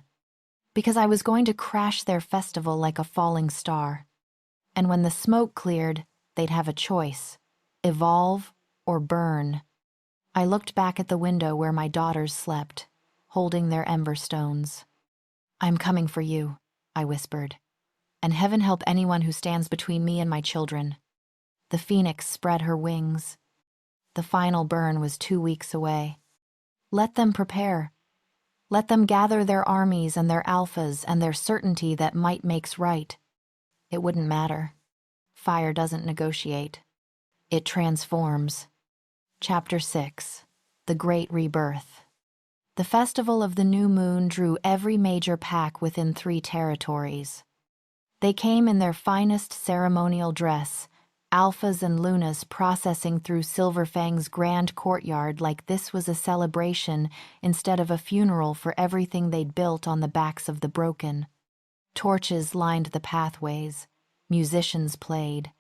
Because I was going to crash their festival like a falling star. And when the smoke cleared, they'd have a choice: evolve or burn. I looked back at the window where my daughters slept, holding their ember stones. I'm coming for you, I whispered. And heaven help anyone who stands between me and my children. The phoenix spread her wings. The final burn was 2 weeks away. Let them prepare. Let them gather their armies and their alphas and their certainty that might makes right. It wouldn't matter. Fire doesn't negotiate. It transforms. Chapter 6. The Great Rebirth. The festival of the new moon drew every major pack within 3 territories. They came in their finest ceremonial dress, alphas and lunas processing through Silverfang's grand courtyard like this was a celebration instead of a funeral for everything they'd built on the backs of the broken. Torches lined the pathways. Musicians played.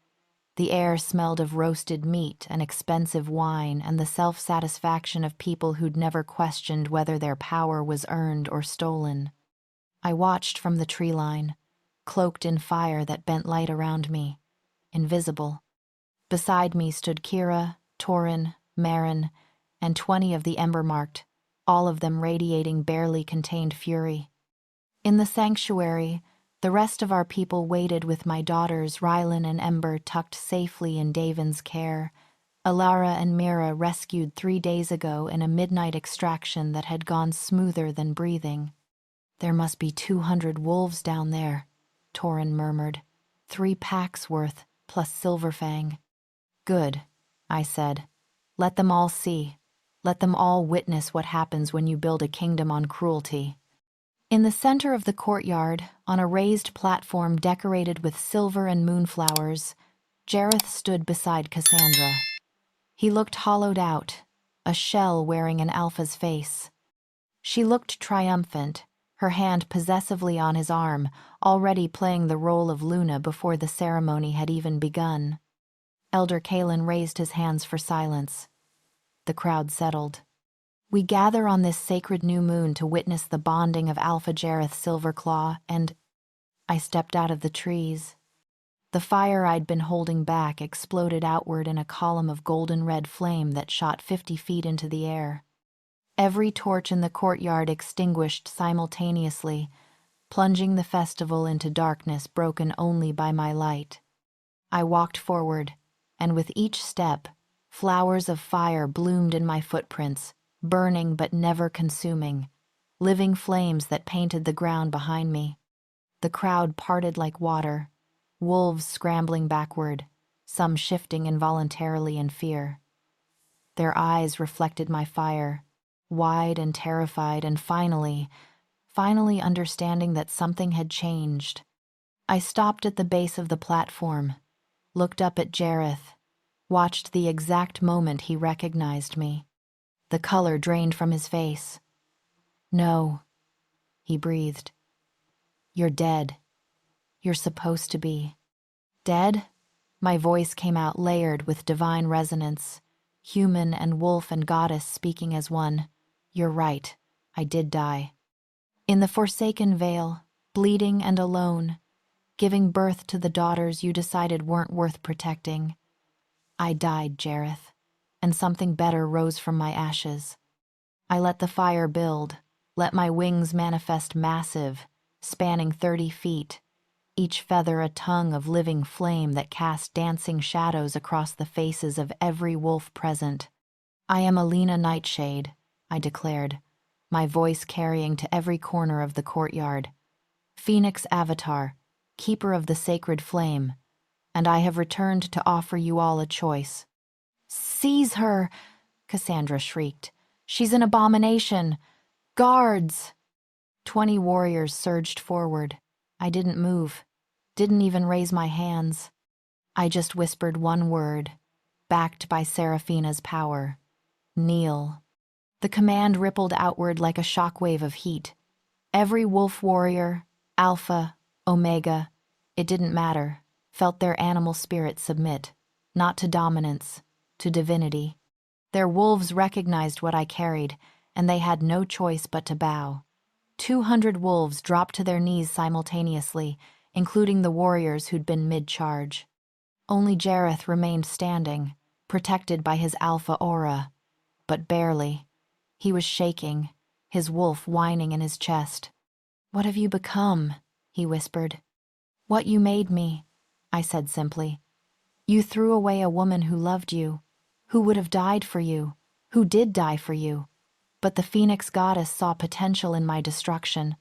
The air smelled of roasted meat and expensive wine and the self-satisfaction of people who'd never questioned whether their power was earned or stolen. I watched from the tree line, cloaked in fire that bent light around me, invisible. Beside me stood Kira, Torin, Marin, and 20 of the ember-marked, all of them radiating barely contained fury. In the sanctuary, the rest of our people waited with my daughters Rylan and Ember tucked safely in Davin's care, Alara and Mira rescued 3 days ago in a midnight extraction that had gone smoother than breathing. There must be 200 wolves down there, Torin murmured. 3 packs worth, plus Silverfang. Good, I said. Let them all see. Let them all witness what happens when you build a kingdom on cruelty. In the center of the courtyard, on a raised platform decorated with silver and moonflowers, Jareth stood beside Cassandra. He looked hollowed out, a shell wearing an alpha's face. She looked triumphant, her hand possessively on his arm, already playing the role of Luna before the ceremony had even begun. Elder Kalen raised his hands for silence. The crowd settled. We gather on this sacred new moon to witness the bonding of Alpha Jareth Silverclaw, and I stepped out of the trees. The fire I'd been holding back exploded outward in a column of golden-red flame that shot 50 feet into the air. Every torch in the courtyard extinguished simultaneously, plunging the festival into darkness broken only by my light. I walked forward, and with each step, flowers of fire bloomed in my footprints, burning but never consuming, living flames that painted the ground behind me. The crowd parted like water, wolves scrambling backward, some shifting involuntarily in fear. Their eyes reflected my fire, wide and terrified, and finally understanding that something had changed. I stopped at the base of the platform, looked up at Jareth, watched the exact moment he recognized me. The color drained from his face. "No," he breathed. "You're dead. You're supposed to be." "Dead?" My voice came out layered with divine resonance, human and wolf and goddess speaking as one. "You're right. I did die. In the Forsaken Vale, bleeding and alone, giving birth to the daughters you decided weren't worth protecting. I died, Jareth, and something better rose from my ashes. I let the fire build, let my wings manifest massive, spanning 30 feet, each feather a tongue of living flame that cast dancing shadows across the faces of every wolf present. I am Alina Nightshade, I declared, my voice carrying to every corner of the courtyard. Phoenix Avatar, keeper of the sacred flame, and I have returned to offer you all a choice. "Seize her!" Cassandra shrieked. "She's an abomination! Guards!" 20 warriors surged forward. I didn't move, didn't even raise my hands. I just whispered one word, backed by Seraphina's power. "Kneel." The command rippled outward like a shockwave of heat. Every wolf warrior, Alpha, Omega, it didn't matter, felt their animal spirit submit, not to dominance, to divinity. Their wolves recognized what I carried, and they had no choice but to bow. 200 wolves dropped to their knees simultaneously, including the warriors who'd been mid-charge. Only Jareth remained standing, protected by his alpha aura, but barely. He was shaking, his wolf whining in his chest. "What have you become?" he whispered. "What you made me," I said simply. "You threw away a woman who loved you, who would have died for you, who did die for you. But the Phoenix goddess saw potential in my destruction.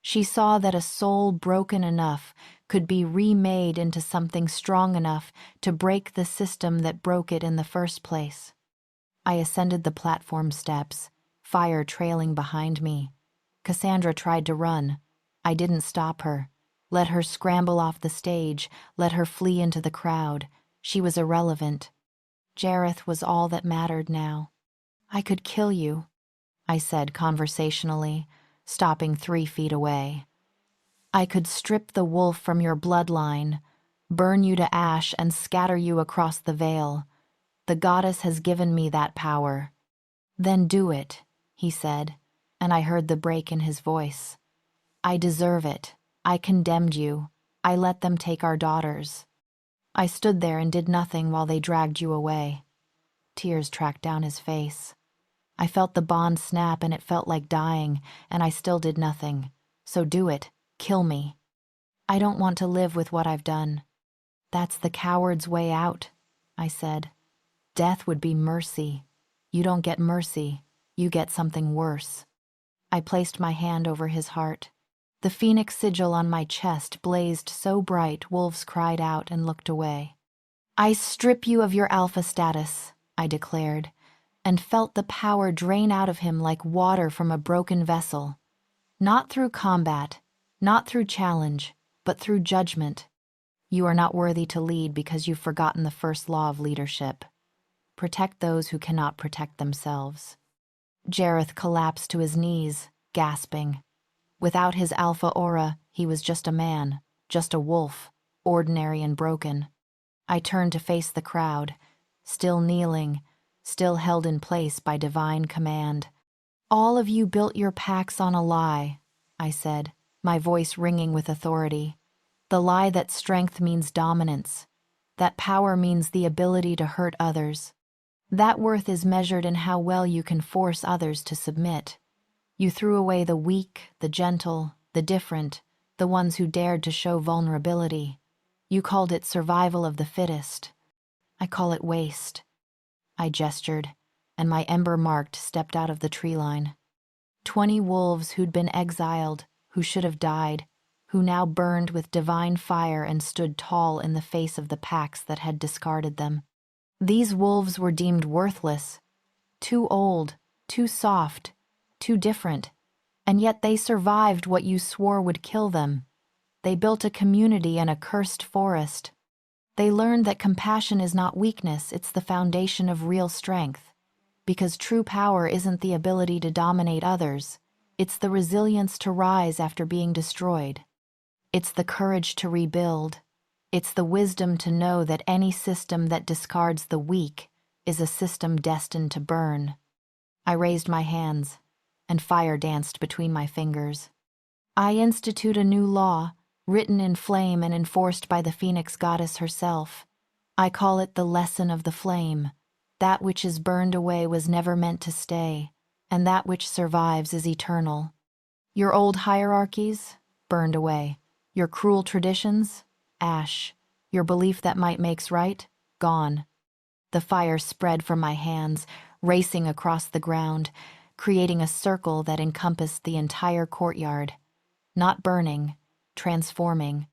She saw that a soul broken enough could be remade into something strong enough to break the system that broke it in the first place." I ascended the platform steps, fire trailing behind me. Cassandra tried to run. I didn't stop her. Let her scramble off the stage, let her flee into the crowd. She was irrelevant. Jareth was all that mattered now. "I could kill you," I said conversationally, stopping 3 feet away. "I could strip the wolf from your bloodline, burn you to ash and scatter you across the veil. The goddess has given me that power." "Then do it," he said, and I heard the break in his voice. "I deserve it. I condemned you. I let them take our daughters. I stood there and did nothing while they dragged you away." Tears tracked down his face. I felt the bond snap and it felt like dying, and I still did nothing. "So do it. Kill me." "I don't want to live with what I've done." "That's the coward's way out," I said. "Death would be mercy. You don't get mercy. You get something worse." I placed my hand over his heart. The phoenix sigil on my chest blazed so bright wolves cried out and looked away. I strip you of your alpha status, I declared, and felt the power drain out of him like water from a broken vessel. Not through combat, not through challenge, but through judgment. You are not worthy to lead because you've forgotten the first law of leadership. Protect those who cannot protect themselves. Jareth collapsed to his knees, gasping. Without his alpha aura, he was just a man, just a wolf, ordinary and broken. I turned to face the crowd, still kneeling, still held in place by divine command. All of you built your packs on a lie, I said, my voice ringing with authority. The lie that strength means dominance, that power means the ability to hurt others. That worth is measured in how well you can force others to submit. You threw away the weak, the gentle, the different, the ones who dared to show vulnerability. You called it survival of the fittest. I call it waste. I gestured, and my ember-marked stepped out of the tree line. 20 wolves who'd been exiled, who should have died, who now burned with divine fire and stood tall in the face of the packs that had discarded them. These wolves were deemed worthless, too old, too soft, too different, and yet they survived what you swore would kill them. They built a community in a cursed forest. They learned that compassion is not weakness, it's the foundation of real strength. Because true power isn't the ability to dominate others, it's the resilience to rise after being destroyed. It's the courage to rebuild. It's the wisdom to know that any system that discards the weak is a system destined to burn. I raised my hands, and fire danced between my fingers. I institute a new law, written in flame and enforced by the Phoenix goddess herself. I call it the lesson of the flame. That which is burned away was never meant to stay, and that which survives is eternal. Your old hierarchies? Burned away. Your cruel traditions? Ash. Your belief that might makes right? Gone. The fire spread from my hands, racing across the ground, creating a circle that encompassed the entire courtyard. Not burning, transforming.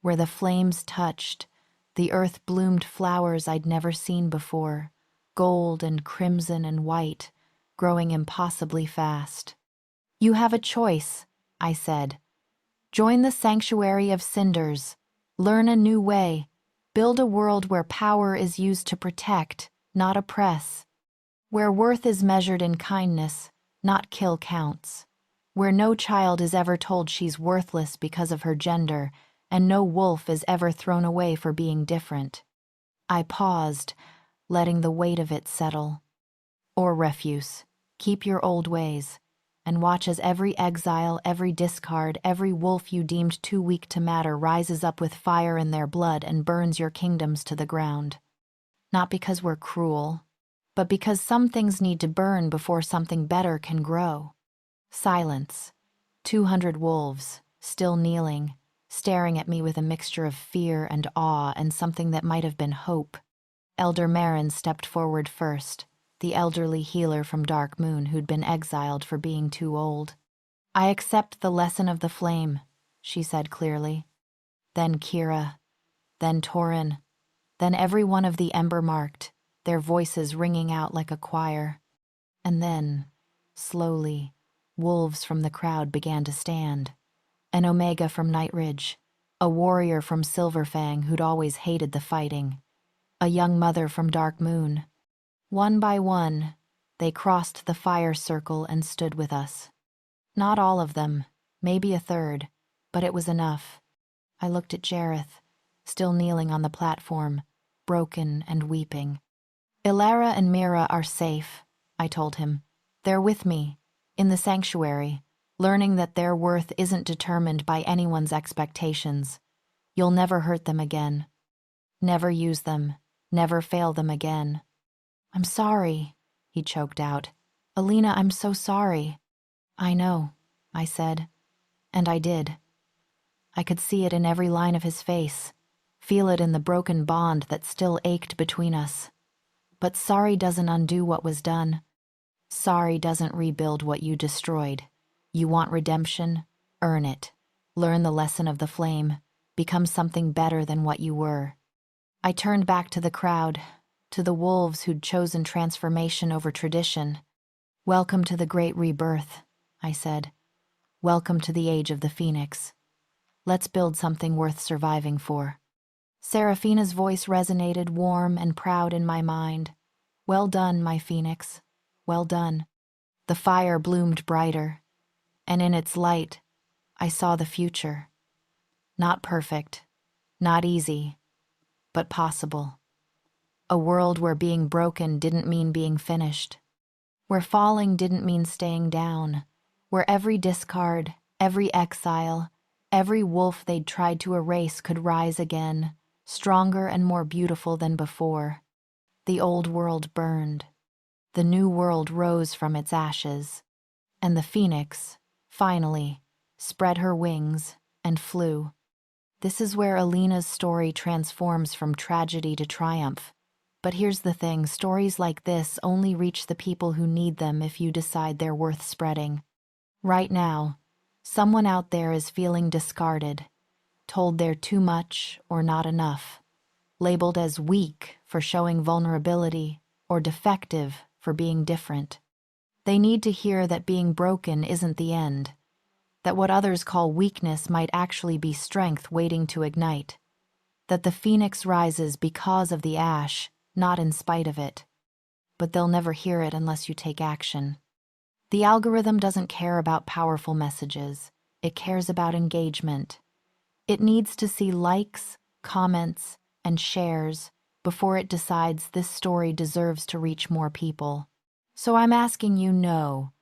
Where the flames touched, the earth bloomed flowers I'd never seen before, gold and crimson and white, growing impossibly fast. You have a choice, I said. Join the sanctuary of cinders. Learn a new way. Build a world where power is used to protect, not oppress. Where worth is measured in kindness, not kill counts. Where no child is ever told she's worthless because of her gender, and no wolf is ever thrown away for being different. I paused, letting the weight of it settle. Or refuse. Keep your old ways, and watch as every exile, every discard, every wolf you deemed too weak to matter rises up with fire in their blood and burns your kingdoms to the ground. Not because we're cruel, but because some things need to burn before something better can grow. Silence. 200 wolves, still kneeling, staring at me with a mixture of fear and awe and something that might have been hope. Elder Marin stepped forward first, the elderly healer from Dark Moon who'd been exiled for being too old. I accept the lesson of the flame, she said clearly. Then Kira, then Torin, then every one of the ember-marked, their voices ringing out like a choir. And then, slowly, wolves from the crowd began to stand. An Omega from Night Ridge, a warrior from Silverfang who'd always hated the fighting, a young mother from Dark Moon. One by one, they crossed the fire circle and stood with us. Not all of them, maybe a third, but it was enough. I looked at Jareth, still kneeling on the platform, broken and weeping. Ilara and Mira are safe, I told him. They're with me, in the sanctuary, learning that their worth isn't determined by anyone's expectations. You'll never hurt them again. Never use them, never fail them again. I'm sorry, he choked out. Alina, I'm so sorry. I know, I said. And I did. I could see it in every line of his face, feel it in the broken bond that still ached between us. But sorry doesn't undo what was done. Sorry doesn't rebuild what you destroyed. You want redemption? Earn it. Learn the lesson of the flame. Become something better than what you were. I turned back to the crowd, to the wolves who'd chosen transformation over tradition. Welcome to the great rebirth, I said. Welcome to the age of the phoenix. Let's build something worth surviving for. Seraphina's voice resonated warm and proud in my mind. Well done, my phoenix. Well done. The fire bloomed brighter, and in its light, I saw the future. Not perfect, not easy, but possible. A world where being broken didn't mean being finished. Where falling didn't mean staying down. Where every discard, every exile, every wolf they'd tried to erase could rise again, stronger and more beautiful than before. The old world burned. The new world rose from its ashes. And the phoenix, finally, spread her wings and flew. This is where Alina's story transforms from tragedy to triumph. But here's the thing, stories like this only reach the people who need them if you decide they're worth spreading. Right now, someone out there is feeling discarded, told they're too much or not enough, labeled as weak for showing vulnerability or defective for being different. They need to hear that being broken isn't the end, that what others call weakness might actually be strength waiting to ignite, that the phoenix rises because of the ash, not in spite of it. But they'll never hear it unless you take action. The algorithm doesn't care about powerful messages. It cares about engagement. It needs to see likes, comments, and shares before it decides this story deserves to reach more people. So I'm asking you no.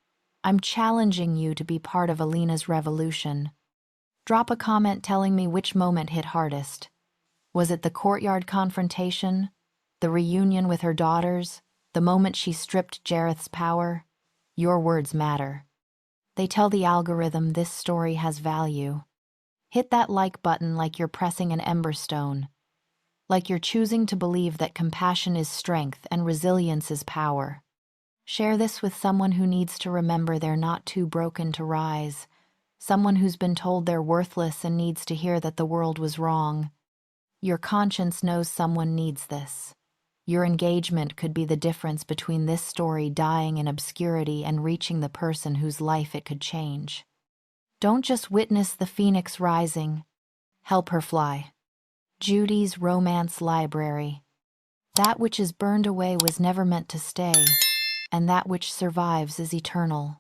I'm challenging you to be part of Alina's revolution. Drop a comment telling me which moment hit hardest. Was it the courtyard confrontation? The reunion with her daughters? The moment she stripped Jareth's power? Your words matter. They tell the algorithm this story has value. Hit that like button like you're pressing an ember stone. Like you're choosing to believe that compassion is strength and resilience is power. Share this with someone who needs to remember they're not too broken to rise. Someone who's been told they're worthless and needs to hear that the world was wrong. Your conscience knows someone needs this. Your engagement could be the difference between this story dying in obscurity and reaching the person whose life it could change. Don't just witness the phoenix rising. Help her fly. Judy's Romance Library. That which is burned away was never meant to stay, and that which survives is eternal.